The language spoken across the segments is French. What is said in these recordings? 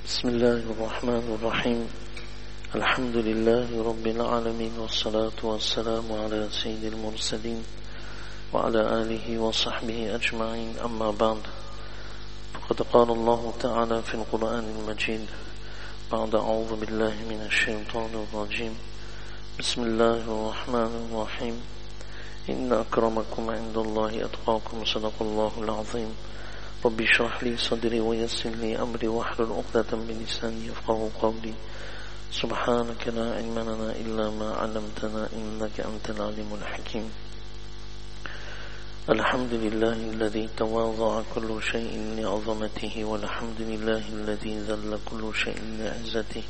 بسم الله الرحمن الرحيم الحمد لله رب العالمين والصلاة والسلام على سيد المرسلين وعلى آله وصحبه أجمعين أما بعد فقد قال الله تعالى في القرآن المجيد بعد أعوذ بالله من الشيطان الرجيم بسم الله الرحمن الرحيم إن أكرمكم عند الله أتقاكم صدق الله العظيم ربي اشرح لي صدري ويسر لي أمري واحلل عقدة من لساني يفقهوا قولي سبحانك لا علم لنا إلا ما علمتنا إنك أنت العليم الحكيم الحمد لله الذي تواضع كل شيء لعظمته والحمد لله الذي ذل كل شيء لعزته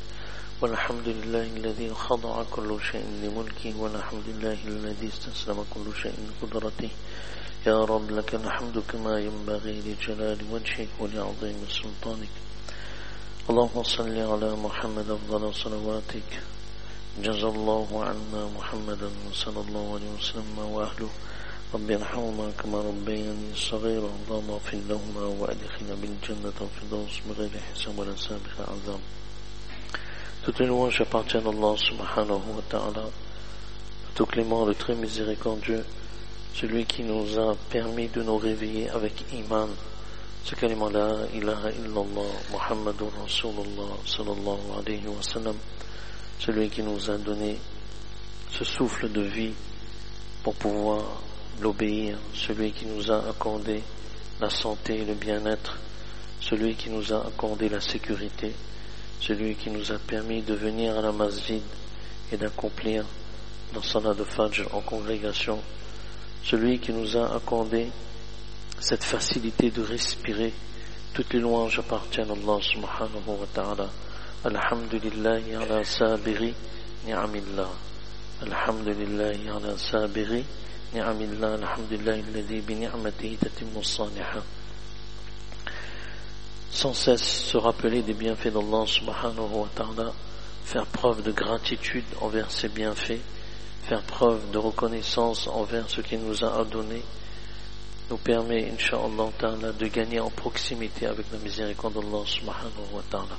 والحمد لله الذي خضع كل شيء لملكه والحمد لله الذي استسلم كل شيء لقدرته يا رب لك الحمد كما ينبغي لجلال وجهك ولعظيم سلطانك اللهم صل على محمد أفضل صلواتك جزى الله عنا محمدا صلى الله عليه وسلم وأهله رب ارحمهما كما ربياني صغيرا اللهم اغفر لهما وأدخلنا بالجنة الفردوس بغير حساب ولا سابق عذاب. Toutes les louanges appartiennent à Allah subhanahu wa ta'ala, le tout clément, le très miséricordieux, celui qui nous a permis de nous réveiller avec iman, ce kalima la ilaha illallah Muhammadur Rasulullah sallallahu alayhi wa sallam, celui qui nous a donné ce souffle de vie pour pouvoir l'obéir, celui qui nous a accordé la santé et le bien-être, celui qui nous a accordé la sécurité, celui qui nous a permis de venir à la masjid et d'accomplir la salat de Fajr en congrégation, celui qui nous a accordé cette facilité de respirer. Toutes les louanges appartiennent à Allah subhanahu wa ta'ala. Alhamdulillahi ala sabiri ni'amillah. Alhamdulillahi ala sabiri ni'amillah. Alhamdulillahi alladhi bi ni'matihi tatimmu as-salihat. Sans cesse se rappeler des bienfaits d'Allah subhanahu wa ta'ala, faire preuve de gratitude envers ses bienfaits, faire preuve de reconnaissance envers ce qu'il nous a donné, nous permet, incha'Allah ta'ala, de gagner en proximité avec la miséricorde d'Allah subhanahu wa ta'ala.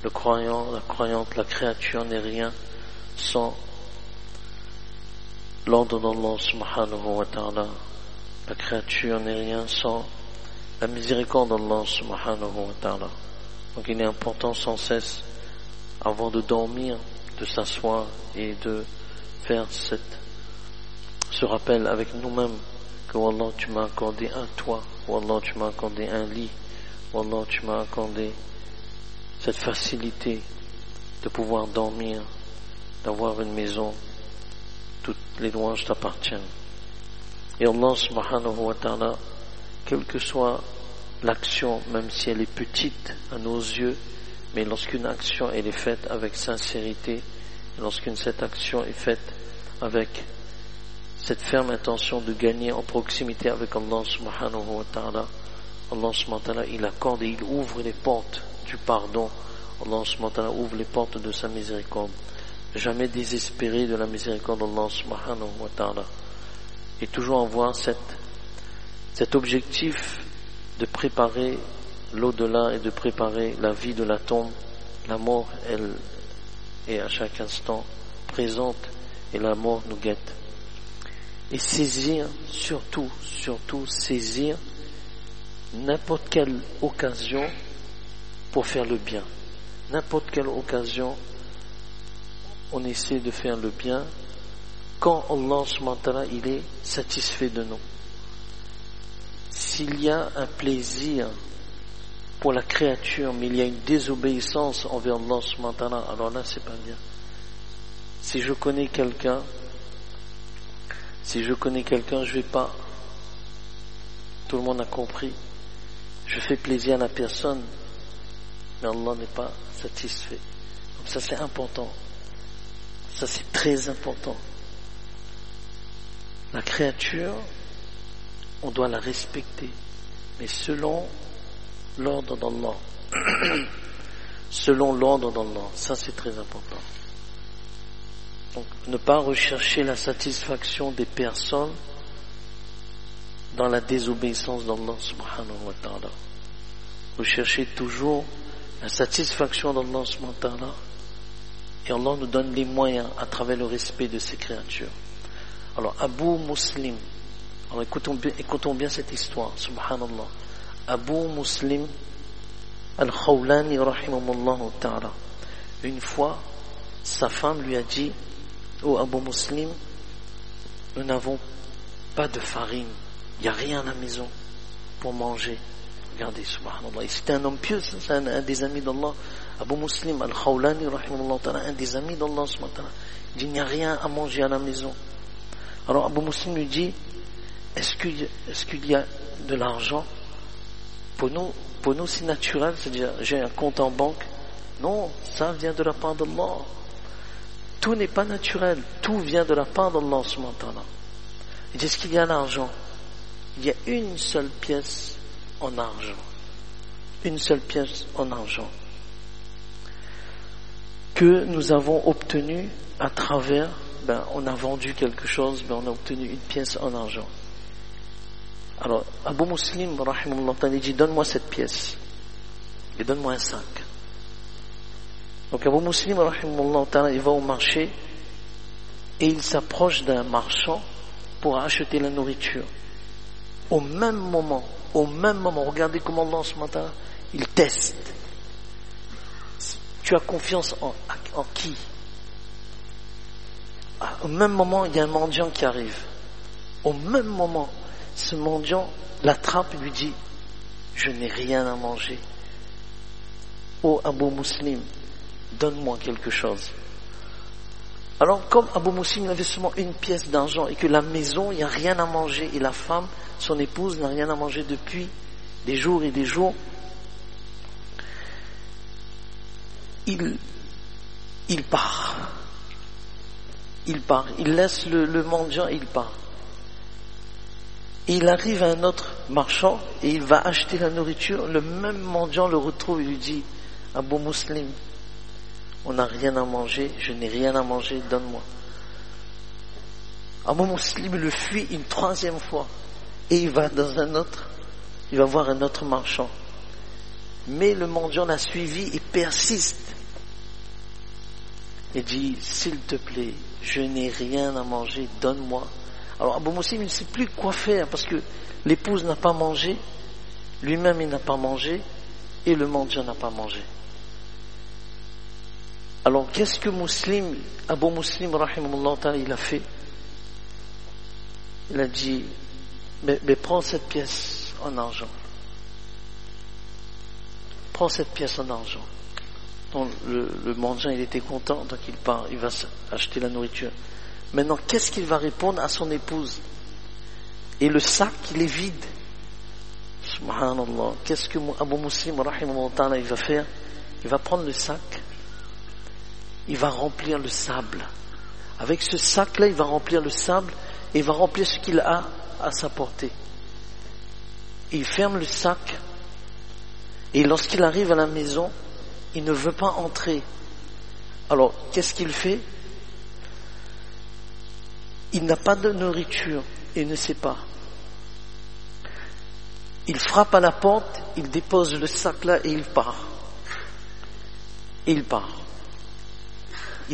Le croyant, la croyante, la créature n'est rien sans l'ordre d'Allah subhanahu wa ta'ala. La créature n'est rien sans la miséricorde d'Allah subhanahu wa ta'ala. Donc il est important sans cesse, avant de dormir, de s'asseoir et de faire ce rappel avec nous-mêmes que Wallah tu m'as accordé un toit, Wallah tu m'as accordé un lit, Wallah tu m'as accordé cette facilité de pouvoir dormir, d'avoir une maison. Toutes les louanges t'appartiennent. Et Allah subhanahu wa ta'ala, quelle que soit l'action, même si elle est petite à nos yeux, mais lorsqu'une action elle est faite avec sincérité, et cette action est faite avec cette ferme intention de gagner en proximité avec Allah subhanahu wa ta'ala, Allah subhanahu wa ta'ala il accorde et il ouvre les portes du pardon. Allah subhanahu wa ta'ala ouvre les portes de sa miséricorde. Jamais désespérer de la miséricorde d'Allah subhanahu wa ta'ala, et toujours avoir cet objectif de préparer l'au-delà et de préparer la vie de la tombe. La mort, elle est à chaque instant présente et la mort nous guette. Et saisir, surtout saisir n'importe quelle occasion pour faire le bien. N'importe quelle occasion, on essaie de faire le bien quand Allah subhanahu wa ta'ala il est satisfait de nous. S'il y a un plaisir pour la créature, mais il y a une désobéissance envers Allah subhanahu wa ta'ala, alors là c'est pas bien. Si je connais quelqu'un, je vais pas, tout le monde a compris, je fais plaisir à la personne, mais Allah n'est pas satisfait. Donc ça c'est important, ça c'est très important. La créature, on doit la respecter, mais selon l'ordre d'Allah. Selon l'ordre d'Allah, ça c'est très important. Donc ne pas rechercher la satisfaction des personnes dans la désobéissance d'Allah subhanahu wa ta'ala. Rechercher toujours la satisfaction d'Allah subhanahu wa ta'ala, et Allah nous donne les moyens à travers le respect de ses créatures. Alors Abu Muslim, alors écoutons bien cette histoire, subhanallah. Abu Muslim al-Khawlani rahimahullah ta'ala, une fois sa femme lui a dit: oh Abu Muslim, nous n'avons pas de farine, il n'y a rien à la maison pour manger. Regardez, subhanallah, c'était un homme pieux, c'est un des amis d'Allah. Abu Muslim al-Khawlani rahimahullah ta'ala, un des amis d'Allah subhanahu wa ta'ala, il dit: il n'y a rien à manger à la maison. Alors Abu Muslim lui dit: est-ce qu'il y a de l'argent? Pour nous c'est naturel, c'est-à-dire j'ai un compte en banque. Non, ça vient de la part d'Allah. Tout n'est pas naturel, tout vient de la part d'Allah subhanahu wa ta'ala. Il dit: est-ce qu'il y a l'argent? Il y a une seule pièce en argent. Une seule pièce en argent que nous avons obtenue à travers, on a vendu quelque chose, on a obtenu une pièce en argent. Alors Abu Muslim rahimahullah ta'ala dit: donne-moi cette pièce et donne-moi un sac. Donc Abu Muslim rahimahullah ta'ala, il va au marché et il s'approche d'un marchand pour acheter la nourriture. Au même moment, regardez comment Allah subhanahu wa ta'ala, il teste. Tu as confiance en qui? Au même moment, il y a un mendiant qui arrive. Au même moment, ce mendiant l'attrape et lui dit: je n'ai rien à manger. Oh Abu Muslim, donne-moi quelque chose. Alors comme Abu Muslim avait seulement une pièce d'argent et que la maison, il n'y a rien à manger, et la femme, son épouse, n'a rien à manger depuis des jours et des jours, il part. Il laisse le mendiant et il part. Et il arrive à un autre marchand et il va acheter la nourriture. Le même mendiant le retrouve et lui dit: Abu Muslim, on n'a rien à manger, je n'ai rien à manger, donne-moi. Abu Muslim le fuit une troisième fois et il va voir un autre marchand. Mais le mendiant l'a suivi et persiste. Et dit: s'il te plaît, je n'ai rien à manger, donne-moi. Alors Abu Muslim, il ne sait plus quoi faire parce que l'épouse n'a pas mangé, lui-même il n'a pas mangé et le mendiant n'a pas mangé. Alors qu'est-ce que Abu Muslim rahimahullah ta'ala, il a fait? Il a dit: mais prends cette pièce en argent. Prends cette pièce en argent. Donc le mendiant, il était content, donc il part, il va acheter la nourriture. Maintenant, qu'est-ce qu'il va répondre à son épouse? Et le sac, il est vide. Subhanallah. Qu'est-ce que Abu Muslim rahimahullah ta'ala, il va faire? Il va prendre le sac, il va remplir le sable. Avec ce sac-là, il va remplir le sable et il va remplir ce qu'il a à sa portée. Il ferme le sac et lorsqu'il arrive à la maison, il ne veut pas entrer. Alors, qu'est-ce qu'il fait? Il n'a pas de nourriture et ne sait pas. Il frappe à la porte, il dépose le sac là et il part. Il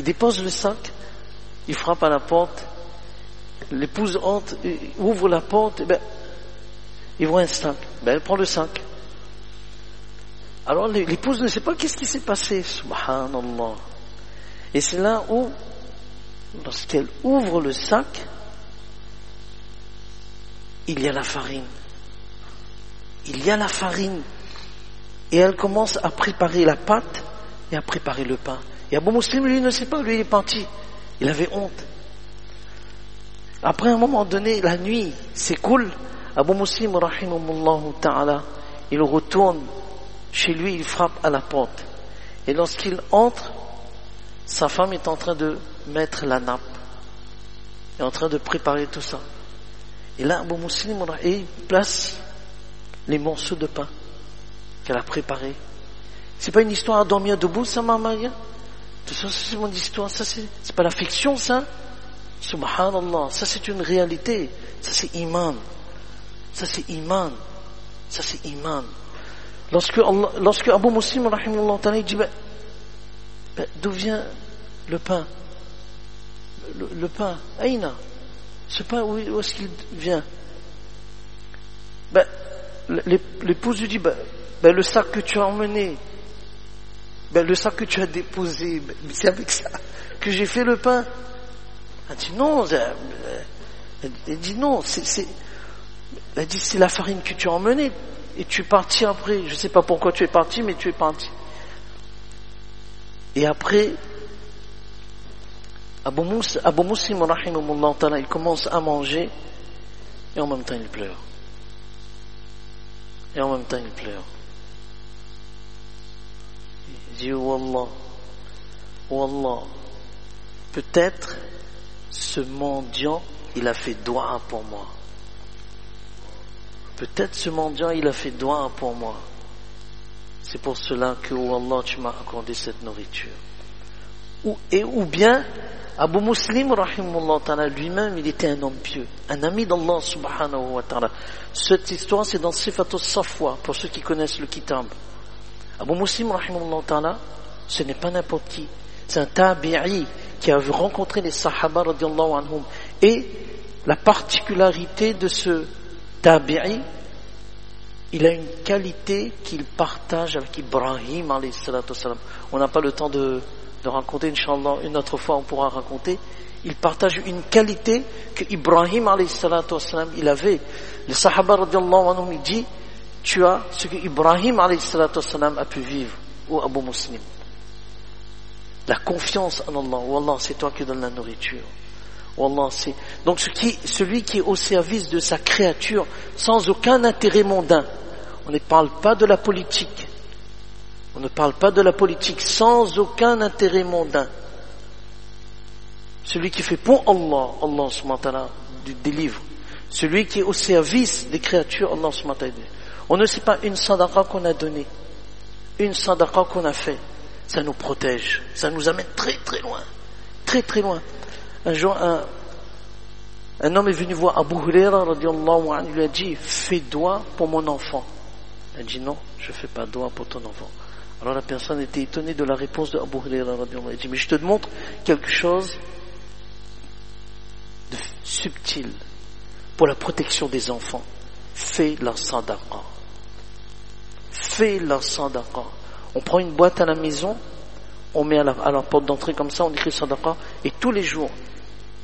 dépose le sac, il frappe à la porte, l'épouse entre, ouvre la porte, il voit un sac, elle prend le sac. Alors l'épouse ne sait pas qu'est-ce qui s'est passé, subhanallah. Et c'est là où, lorsqu'elle ouvre le sac, il y a la farine. Et elle commence à préparer la pâte et à préparer le pain. Et Abu Muslim, lui, ne sait pas, lui, il est parti. Il avait honte. Après un moment donné, la nuit s'écoule, Abu Muslim, rahimahullah ta'ala, il retourne chez lui, il frappe à la porte. Et lorsqu'il entre, sa femme est en train de mettre la nappe. Elle est en train de préparer tout ça. Et là, Abu Muslim, il place les morceaux de pain qu'elle a préparés. C'est pas une histoire à dormir debout, ça, Maria? Tout ça, c'est mon histoire. Ça, c'est pas la fiction, ça. Subhanallah. Ça, c'est une réalité. Ça, c'est iman. Lorsque Abu Muslim, rahimahullah ta'ala, il dit, d'où vient le pain? Le pain, aïna. Ce pain, où est-ce qu'il vient? L'épouse lui dit, le sac que tu as emmené, le sac que tu as déposé, c'est avec ça que j'ai fait le pain. Elle dit non, elle dit non, elle dit c'est la farine que tu as emmenée et tu es parti après. Je ne sais pas pourquoi tu es parti, mais tu es parti. Et après, Abu Muslim, rahimahullah ta'ala, il commence à manger et en même temps il pleure. Et en même temps il pleure. Il dit Wallah, peut-être ce mendiant il a fait doua pour moi. Peut-être ce mendiant il a fait doua pour moi. C'est pour cela que Wallah tu m'as accordé cette nourriture. Ou bien Abu Muslim rahimahullah ta'ala lui-même il était un homme pieux, un ami d'Allah subhanahu wa ta'ala. Cette histoire c'est dans Sifatul Safwa pour ceux qui connaissent le kitab. Abu Muslim rahimahullah ta'ala ce n'est pas n'importe qui, c'est un tabi'i qui a rencontré les sahaba radiyallahu anhum. Et la particularité de ce tabi'i, il a une qualité qu'il partage avec Ibrahim alayhi salatu wassalam. On n'a pas le temps de raconter, Inch'Allah, une autre fois on pourra raconter. Il partage une qualité que Ibrahim alayhi salatu wassalam il avait. Le sahaba radiyallahu anhum il dit, tu as ce que Ibrahim alayhi salatu wassalam a pu vivre, ou Abu Muslim. La confiance en Allah. Wallah, c'est toi qui donnes la nourriture. Wallah, c'est... Donc celui qui est au service de sa créature sans aucun intérêt mondain. On ne parle pas de la politique. On ne parle pas de la politique sans aucun intérêt mondain. Celui qui fait pour Allah, Allah subhanahu wa ta'ala délivre. Celui qui est au service des créatures, Allah subhanahu wa ta'ala. On ne sait pas une sadaqa qu'on a donnée, une sadaqa qu'on a fait. Ça nous protège, ça nous amène très très loin, très très loin. Un jour, un homme est venu voir Abu Huraira radiyallahu anhu, il lui a dit fais doua pour mon enfant. Il a dit non, je fais pas doua pour ton enfant. Alors la personne était étonnée de la réponse de Abu Huraira radiyallahu anhu. Il dit mais je te montre quelque chose de subtil pour la protection des enfants. Fais la sadaqa. Fais la sadaqa. On prend une boîte à la maison, on met à la porte d'entrée comme ça, on écrit sadaqa, et tous les jours,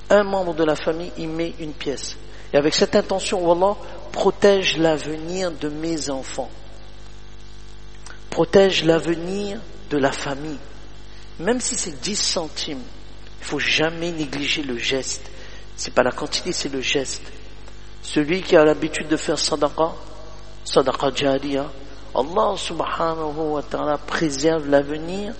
un membre de la famille y met une pièce. Et avec cette intention, Wallah, protège l'avenir de mes enfants. Protège l'avenir de la famille. Même si c'est 10 centimes, il ne faut jamais négliger le geste. C'est pas la quantité, c'est le geste. Celui qui a l'habitude de faire sadaqa jariya, Allah subhanahu wa ta'ala préserve l'avenir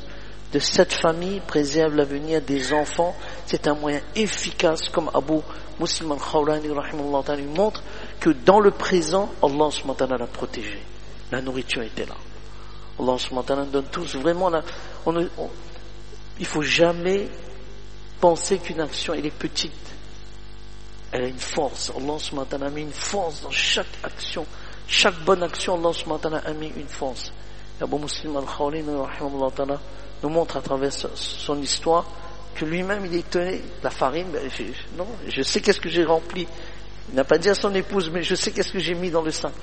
de cette famille, préserve l'avenir des enfants. C'est un moyen efficace, comme Abu Muslim al-Khawlani rahimahullah ta'ala montre que dans le présent, Allah subhanahu wa ta'ala l'a protégé. La nourriture était là. Allah subhanahu wa ta'ala donne tous. Vraiment, il faut jamais penser qu'une action elle est petite. Elle a une force. Allah subhanahu wa ta'ala a mis une force dans chaque action. Chaque bonne action, Allah subhanahu wa ta'ala a mis une force. Abu Muslim al-Khawlani rahimahullah ta'ala nous montre à travers son histoire que lui-même il est étonné. La farine, je sais qu'est-ce que j'ai rempli. Il n'a pas dit à son épouse, mais je sais qu'est-ce que j'ai mis dans le sac.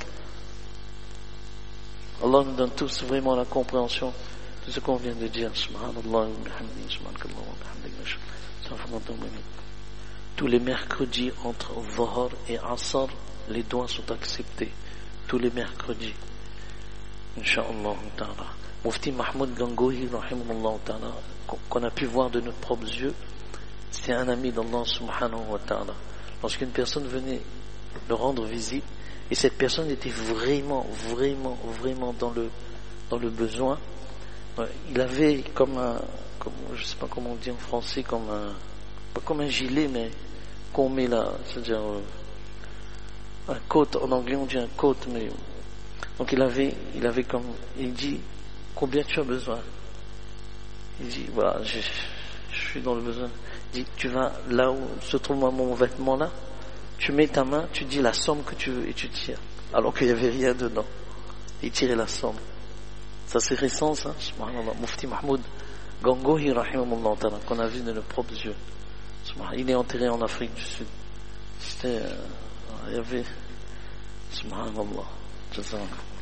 Allah nous donne tous vraiment la compréhension de ce qu'on vient de dire. Subhanallah, tous les mercredis entre Dhuhr et Asr, les doigts sont acceptés. Tous les mercredis, Inch'Allah ta'ala. Mufti Mahmoud Gangohi rahimahullah ta'ala, qu'on a pu voir de nos propres yeux, c'est un ami d'Allah subhanahu wa ta'ala. Lorsqu'une personne venait le rendre visite, et cette personne était vraiment dans le besoin, il avait comme je sais pas comment on dit en français, pas comme un gilet, mais qu'on met là, c'est-à-dire un coat, en anglais on dit un coat, mais donc il avait comme, il dit combien tu as besoin, il dit voilà je suis dans le besoin, il dit tu vas là où se trouve mon vêtement là, tu mets ta main, tu dis la somme que tu veux et tu tires, alors qu'il n'y avait rien dedans. il tirait la somme. Ça c'est récent ça, subhanallah. Mufti Mahmoud Gangohi rahimahullah ta'ala, qu'on a vu de nos propres yeux. Il est enterré en Afrique du Sud. Il y avait subhanallah. Jazakallah.